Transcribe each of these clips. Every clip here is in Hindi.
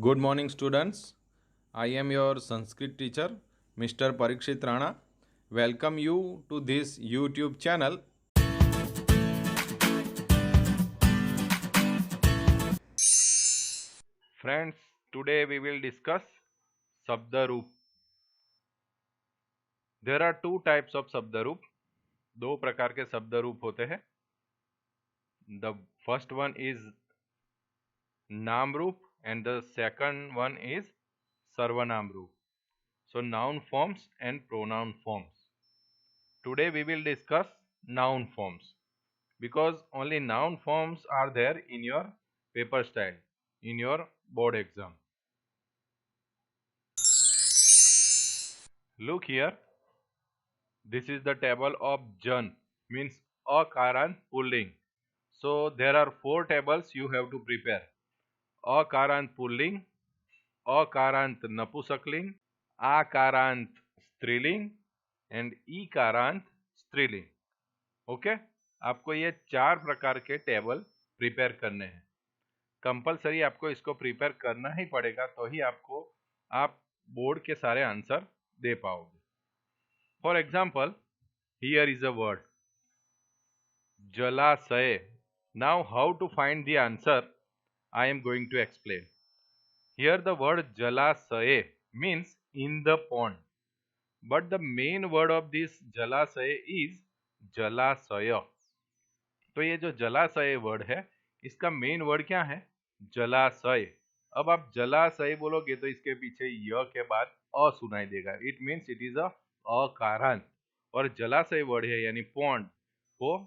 Good morning, students. I am your Sanskrit teacher, Mr. Parikshit Rana. Welcome you to this YouTube channel. Friends, today we will discuss Sabdaroop. There are two types of Sabdaroop. दो प्रकार के शब्दरूप होते हैं. The first one is नाम रूप and the second one is सर्वनाम रूप. So noun forms and pronoun forms. Today we will discuss noun forms because only noun forms are there in your paper style, in your board exam. Look here, this is the table of Jan, means Akarant Pulling. So there are four tables you have to prepare. Akarant Pulling, Akarant Napusakling, Akarant Striling and Ikarant Striling. Okay आपको ये चार प्रकार के टेबल प्रिपेयर करने हैं. कंपलसरी आपको इसको प्रिपेयर करना ही पड़ेगा, तो ही आप बोर्ड के सारे आंसर दे पाओगे. For example, here is a word जलाशय. Now how to find the answer I am going to explain. Here the word जलाशय means in the pond, but the main word of this जलाशय इज जलाशय. तो ये जो जलाशय वर्ड है, इसका मेन वर्ड क्या है? जलाशय. अब आप जलाशय बोलोगे तो इसके पीछे य के बाद अ सुनाई देगा. इट मीन्स इट इज अकारांत. और जलाशय वर्ड है यानी पॉन्ड, वो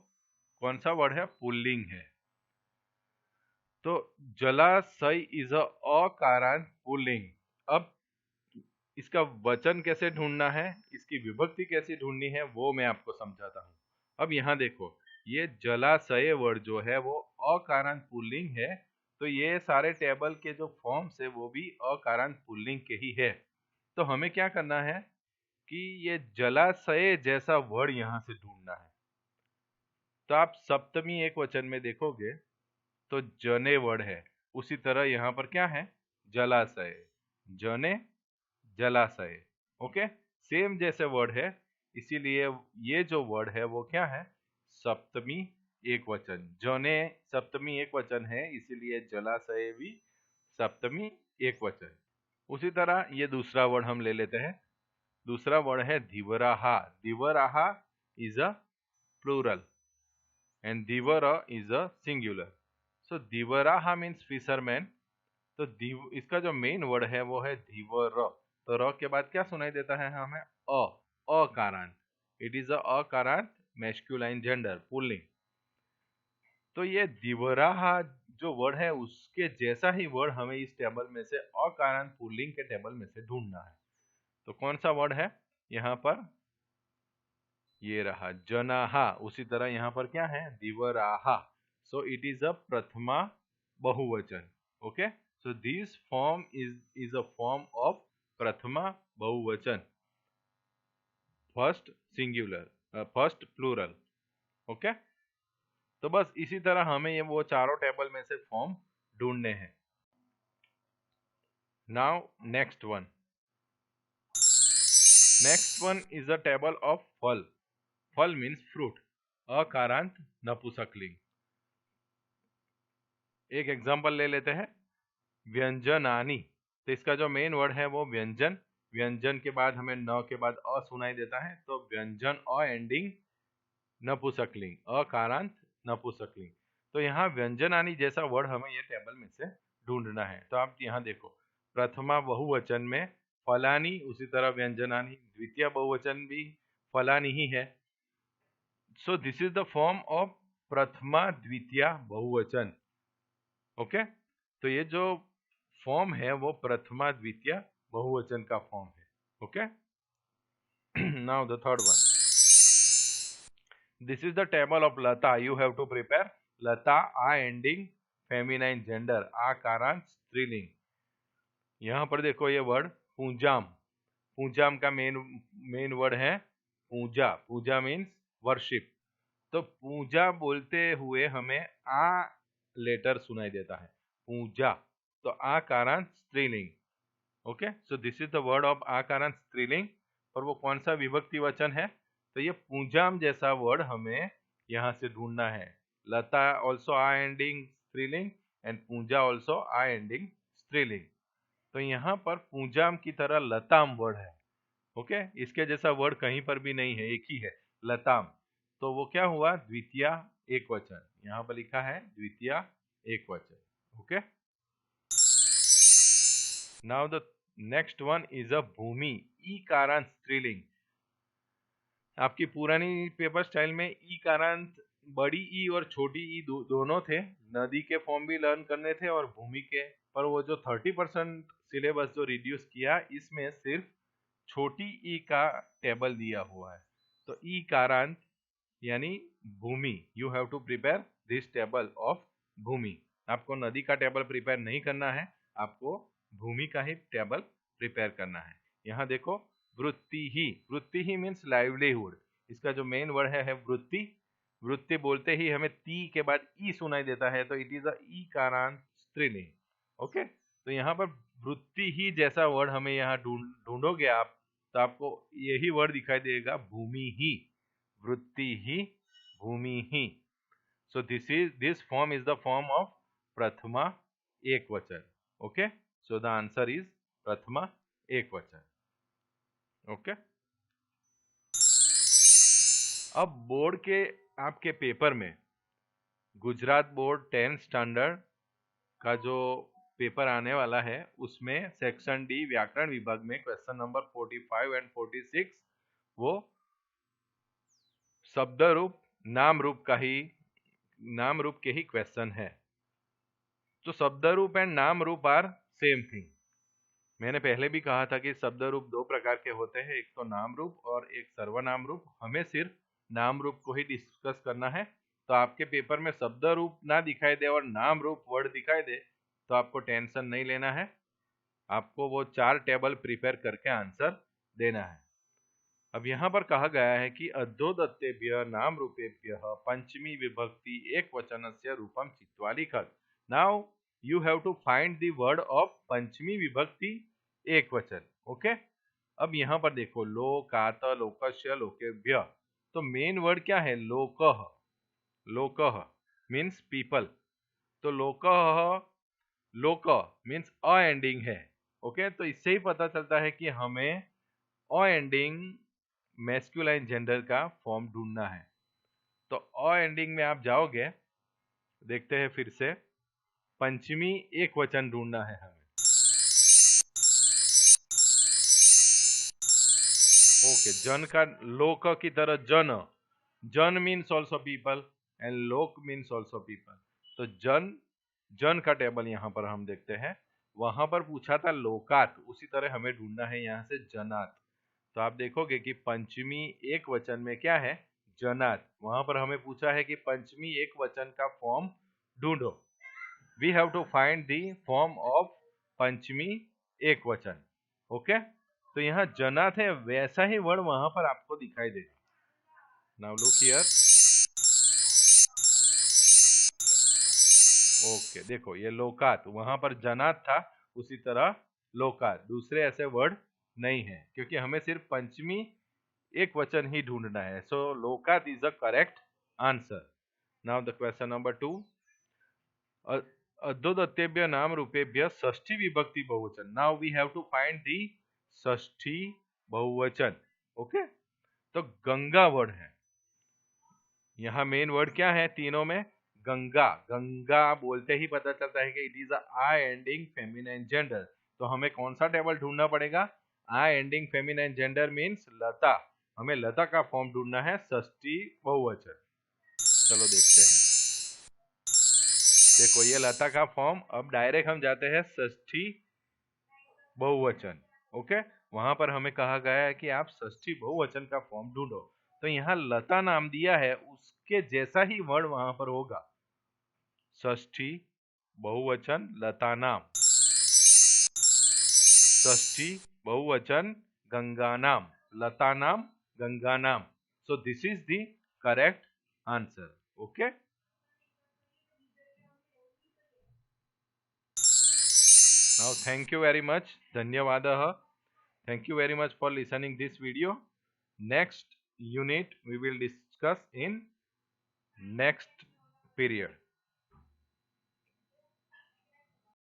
कौन सा वर्ड है? पुल्लिंग है. तो जलाशय इज अकारांत पुल्लिंग. अब इसका वचन कैसे ढूंढना है, इसकी विभक्ति कैसे ढूंढनी है, वो मैं आपको समझाता हूँ. अब यहाँ देखो, ये जलाशय वर्ड जो है वो अकारांत पुल्लिंग है, तो ये सारे टेबल के जो फॉर्म्स है वो भी अकारांत पुल्लिंग के ही है. तो हमें क्या करना है कि ये जलाशय जैसा वर्ड यहाँ से ढूंढना है. तो आप सप्तमी एक वचन में देखोगे तो जने वर्ड है, उसी तरह यहाँ पर क्या है? जलाशय, जने, जलाशय. ओके, सेम जैसे वर्ड है, इसीलिए ये जो वर्ड है वो क्या है? सप्तमी एक वचन. जने सप्तमी एक वचन है, इसीलिए जलाशय भी सप्तमी एक वचन. उसी तरह ये दूसरा वर्ड हम ले लेते हैं. दूसरा वर्ड है धीवराहा. धीवराहा इज अ प्लूरल एंड धीवर इज अ सिंगुलर. सो धीवराहा मीन्स फिशरमैन. तो इसका जो मेन वर्ड है वो है धीवर. तो र के बाद क्या सुनाई देता है हमें? अकारांत. इट इज अकारांत मैस्कुलाइन जेंडर पुल्लिंग. तो ये दिवराहा जो वर्ड है उसके जैसा ही वर्ड हमें इस टेबल में से अकारांत पुल्लिंग के टेबल में से ढूंढना है. तो कौन सा वर्ड है यहाँ पर? ये रहा जनाहा. उसी तरह यहाँ पर क्या है? दिवराहा. सो इट इज अ प्रथमा बहुवचन. Okay, so this form is a form of prathama bahuvachan, first singular, first plural. Okay, तो बस इसी तरह हमें ये वो चारों टेबल में से फॉर्म ढूंढने हैं. Now next one is a table of फल. फल मीन्स फ्रूट. अकारांत नपुंसकलिंग. एक एग्जांपल ले लेते हैं, व्यंजनानी. तो इसका जो मेन वर्ड है वो व्यंजन. व्यंजन के बाद हमें न के बाद अ सुनाई देता है, तो व्यंजन अ एंडिंग नपुंसकलिंग, अकारांत नपुंसकलिंग. तो यहाँ व्यंजनानी जैसा वर्ड हमें ये टेबल में से ढूंढना है. तो आप यहाँ देखो, प्रथमा बहुवचन में फलानी, उसी तरह व्यंजनानी. द्वितीय बहुवचन भी फलानी ही है. सो this is the form of प्रथमा द्वितीय बहुवचन. ओके, तो ये जो फॉर्म है वो प्रथमा द्वितीय बहुवचन का फॉर्म है. Okay, now the third one. This is the table of लता. यू हैव टू प्रिपेयर लता. आ एंडिंग फेमिनाइन जेंडर, आकारांत स्त्रीलिंग. यहाँ पर देखो ये वर्ड पूजाम. पूजाम का मेन वर्ड है पूजा. पूजा मीन्स वर्शिप. तो पूजा बोलते हुए हमें आ लेटर सुनाई देता है, पूजा. तो आकारांत स्त्रीलिंग। Okay, so this is the word of आकारांत स्त्रीलिंग। और वो कौन सा विभक्ति वचन है? तो ये पूंजाम जैसा वर्ड हमें यहाँ से ढूंढना है। लता ऑल्सो आ एंडिंग स्त्रीलिंग एंड पूंजा ऑल्सो आ एंडिंग स्त्रीलिंग। तो यहाँ पर पूंजाम की तरह लताम वर्ड है। ओके, इसके जैसा वर्ड कहीं पर भी नहीं है, एक ही है, लताम। तो वो क्या हुआ? द्वितीय एक वचन। यहाँ पर लिखा है द्वितीय एक वचन। Okay, now the next one is a भूमि, ई कारांत स्त्रीलिंग। आपकी पुरानी पेपर स्टाइल में ई कारांत बड़ी ई और छोटी ई दोनों थे। नदी के फॉर्म भी लर्न करने थे और भूमि के, पर वो जो 30% सिलेबस जो रिड्यूस किया, इसमें सिर्फ छोटी ई का टेबल दिया हुआ है। तो ई कारांत यानी भूमि, you have to prepare this table of भूमि। आपको नदी का टेबल प्रिपेयर नहीं करना है, आपको भूमि का ही टेबल प्रिपेयर करना है। यहाँ देखो, वृत्ति ही मीन्स लाइवलीहुड। इसका जो मेन वर्ड है वृत्ति। वृत्ति बोलते ही हमें ती के बाद ई सुनाई देता है, तो इट इज अ ई कारांत स्त्रीलिंग। ओके, तो यहाँ पर वृत्ति ही जैसा वर्ड हमें यहाँ ढूंढोगे आप, तो आपको यही वर्ड दिखाई देगा, भूमि ही, वृत्ति ही, भूमि ही। So this form is the form of प्रथमा एक वचन। Okay, so the answer is प्रथमा एक वचन। ओके, अब बोर्ड के आपके पेपर में गुजरात बोर्ड 10 स्टैंडर्ड का जो पेपर आने वाला है, उसमें सेक्शन डी व्याकरण विभाग में क्वेश्चन नंबर 45 एंड 46 वो शब्द रूप नाम रूप के ही क्वेश्चन है। तो शब्द रूप एंड नाम रूप आर सेम थिंग। मैंने पहले भी कहा था कि शब्द रूप दो प्रकार के होते हैं, एक तो नाम रूप और एक सर्वनाम रूप। हमें सिर्फ नाम रूप को ही डिस्कस करना है। तो आपके पेपर में शब्द रूप ना दिखाई दे और नाम रूप वर्ड दिखाई दे, तो आपको टेंशन नहीं लेना है। आपको वो 4 टेबल प्रिपेयर करके आंसर देना है। अब यहाँ पर कहा गया है कि अद्धोदत्तेभ्य नाम रूपेभ्य पंचमी विभक्ति एक वचनस्य रूपम चित्वा लिखत। Now you have to find the word of पंचमी विभक्ति एक वचन। ओके, अब यहाँ पर देखो, लोकात लोकस्य लोकेभ्य। तो मेन वर्ड क्या है? लोकः। लोकः मीन्स पीपल। तो लोकः, लोक मीन्स अ एंडिंग है। ओके, तो इससे ही पता चलता है कि हमें अ एंडिंग मैस्कुलाइन जेंडर का फॉर्म ढूंढना है। तो अ एंडिंग में आप जाओगे, देखते हैं फिर से, पंचमी एक वचन ढूंढना है हमें। ओके, जन का लोक की तरह जन, जन मीन्स ऑल्सो पीपल एंड लोक मीन्स ऑल्सो पीपल। तो जन का टेबल यहाँ पर हम देखते हैं। वहां पर पूछा था लोकात, उसी तरह हमें ढूंढना है यहाँ से जनात। तो आप देखोगे कि पंचमी एक वचन में क्या है? जनात। वहां पर हमें पूछा है कि पंचमी एक वचन का फॉर्म ढूंढो। We have to find the form of पंचमी एक वचन। ओके, तो यहाँ जनात है, वैसा ही वर्ड वहां पर आपको दिखाई देगा। Now look here. ओके, देखो ये लोकात, वहां पर जनात था, उसी तरह लोकात। दूसरे ऐसे वर्ड नहीं है, क्योंकि हमें सिर्फ पंचमी एक वचन ही ढूंढना है। सो लोकात is the correct answer. Now the question number 2, अद्धोदत्तेभ्य नाम रूपेभ्य षष्ठी विभक्ति बहुवचन। Now we have to find the षष्ठी बहुवचन। ओके, तो गंगा वर्ड है यहाँ। मेन वर्ड क्या है तीनों में? गंगा। गंगा बोलते ही पता चलता है कि इट इज आ एंडिंग फेमिनाइन जेंडर। तो हमें कौन सा टेबल ढूंढना पड़ेगा? आ एंडिंग फेमिनाइन जेंडर मीन्स लता। हमें लता का फॉर्म ढूंढना है, षष्ठी बहुवचन। चलो देखते हैं। देखो ये लता का फॉर्म। अब डायरेक्ट हम जाते हैं षष्ठी बहुवचन। ओके, वहां पर हमें कहा गया है कि आप षष्ठी बहुवचन का फॉर्म ढूंढो। तो यहाँ लता नाम दिया है, उसके जैसा ही वर्ड वहां पर होगा, षष्ठी बहुवचन लता नाम, षष्ठी बहुवचन गंगा नाम, लता नाम गंगा नाम। सो this is the correct answer. Okay, Now thank you very much. Dhanyavadah. Thank you very much for listening this video. Next unit we will discuss in next period.